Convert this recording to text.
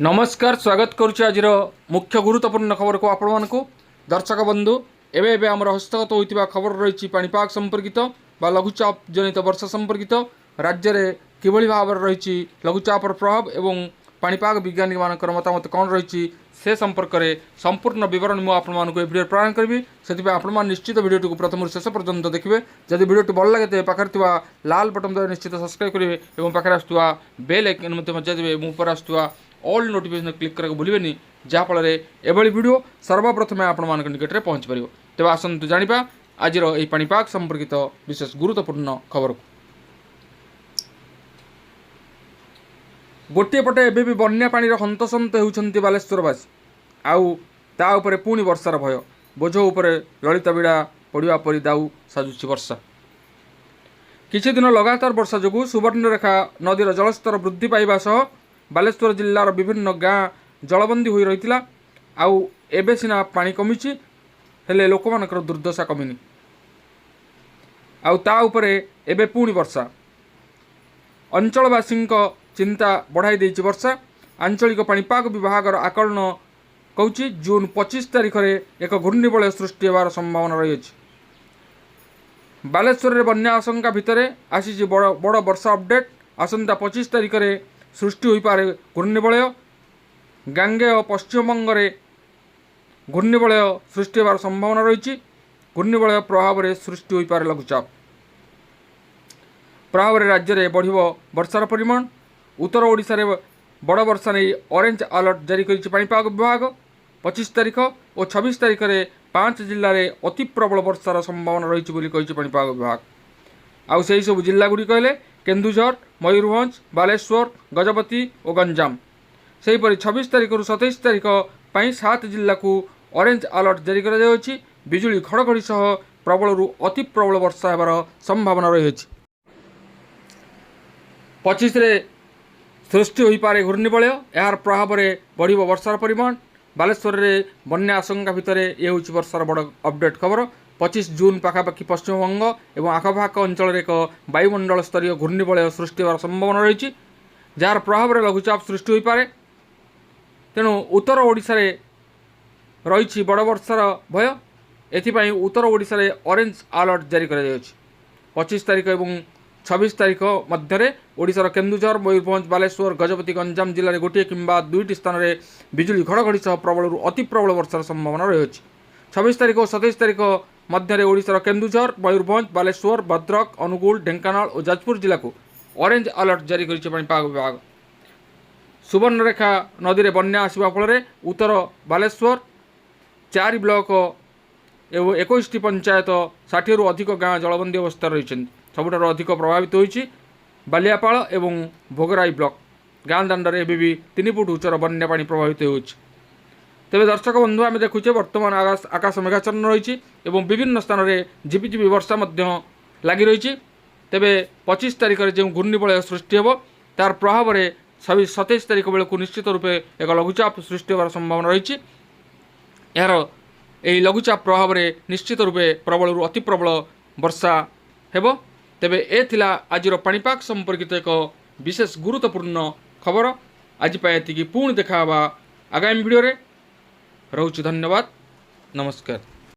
नमस्कार स्वागत करुच्ची आज मुख्य गुरुत्वपूर्ण खबर को आपण मानक दर्शक बंधु एवं आम हस्तगत होता खबर रही पाणीपाग संपर्कित बा लघुचाप जनित वर्षा संपर्कित राज्य में किभली भाव रही लघुचापर प्रभाव एवं पाणीपाग विज्ञानी मान मतामत कौन रही से संपर्क में संपूर्ण बरण मुझे भिडियो प्रदान करी से आपण निश्चित भिडियो को प्रथम शेष पर्यंत देखिए जदि भिडियो भल लगे तो पाखे लाल बटन द्वारा निश्चित सब्सक्राइब करेंगे और पाखे आसुवा बेल आइकन बजाइदेवे ऊपर आसुवा ऑल नोटिफिकेशन क्लिक करके भूलें जहाँफल एभली वीडियो सर्वप्रथम आपण मान निकट में पहुँच पार तेज आसतु जाना आज पाणीपाग संपर्कित विशेष गुरुत्वपूर्ण खबर को गोटे पटे एबे भी बन्या पानी हंतसंत होती बालेश्वरवासी आउ ता उपरे पुणी वर्षार भय बोझ उपरे ललित बिड़ा पड़ा परी दाऊ साजुची वर्षा किछि दिन लगातार वर्षा जोगु सुवर्णरेखा नदीर जलस्तर वृद्धि पाइबा सह बालेश्वर जिल्लार विभिन्न गाँ जलबंदी हो रही आउ एबे सिना पानी कमिछि हेले लोकमानकर दुर्दशा कमिनी आउ ता उपरे एबे पुणी वर्षा अंचलवासी चिंता बढ़ाई देछि वर्षा आंचलिक पाणीपाग विभाग आकलन कहूछि जून 25 तारिख में एक घूर्णिबलय सृष्टि होवार संभावना रही बालेश्वर में बन्या आशंका भितर आसी बड़ वर्षा अपडेट आसंता 25 तारिख में सृष्टि हो पारे घूर्णिबलय गांगे और पश्चिमबंग में घूर्णिबलय सृष्टि होवार संभावना रही घूर्णिबलय प्रभाव में सृष्टि हो पारे लघुचाप प्रभाव में राज्य में बढ़ वर्षार परिमाण उत्तर ओडिशा रे बड़ वर्षा नहीं ऑरेंज अलर्ट जारी करिछि पाणीपाग विभाग 25 तारिख और 26 तारिख में 5 जिले में अति प्रबल वर्षार संभावना रही पाणीपाग विभाग आउ से सब जिलागुड़ी कहले केन्दुझर मयूरभंज बालेश्वर गजपति और गंजाम सेहीपरि 26 तारिख रु 27 तारिख 7 जिला को ऑरेंज अलर्ट जारी कर बिजुली घड़घड़ी सह प्रबल रु अति प्रबल वर्षा होबार संभावना रही 25 सृष्टि हो पारे घूर्णिबलय यार प्रभाव में बढ़ वर्षार परिमाण बालेश्वर में बन्या आशंका भितर ये हूँ वर्षार बड़ अपडेट खबर 25 जून पाखापाखि पश्चिमबंग और आखपाख अंचल एक वायुमंडल स्तरीय घूर्णिबलय सृष्टि होवार संभावना रही जार प्रभाव में लघुचाप सृष्टि हो पारे तेणु उत्तर ओडिशा रे रही बड़ वर्षार भय एथिपाई उत्तर ओडिशा रे ऑरेंज अलर्ट जारी कर 25 तारिख और 26 तारिख मध्य ओडिशार केन्दुझर मयूरभंज बालेश्वर गजपति गंजाम जिले में गोटे किंबा दुईटी स्थान में बिजुली घड़घड़ी सह प्रबल अति प्रबल वर्षार संभावना रही 26 तारिख और 27 तारिख मध्य ओडिशार केन्दुझर मयूरभंज बालेश्वर भद्रक अनुगुल ढेंकानाल और जाजपुर जिला को ऑरेंज अलर्ट जारी कर पाणीपाग विभाग सुवर्णरेखा नदी में बन्या आसवा फल उत्तर बालेश्वर 4 ब्लॉक एवं 21 पंचायत 60 रु अधिक गाँ जलबंदी अवस्था रही सबुठार अधिक प्रभावित होइछि बालियापाल एवं भोगराई ब्लॉक गाँ दाण्डे एबे भी 3 फुट उच्चर बन्या पानी प्रभावित होइछि तेज दर्शक बंधु आम देखुचे वर्तमान आकाश मेघाच्छन्न रही विभिन्न स्थान में झिपिझिपि वर्षा लगी रही तेबे 25 तारिख में जो घूर्णिबलय सृष्टि हो तार प्रभाव में 27 तारिख बेलू निश्चित रूपे एक लघुचाप सृष्टि होवार संभावना रही यार यही लघुचाप प्रभाव में निश्चित रूपे प्रबल अति प्रबल वर्षा हेबो तेबे ए थिला आजिर पाणीपाग संपर्कित एक विशेष गुरुत्वपूर्ण खबर आज पुणी देखा आगामी वीडियो रे रहुछि धन्यवाद नमस्कार।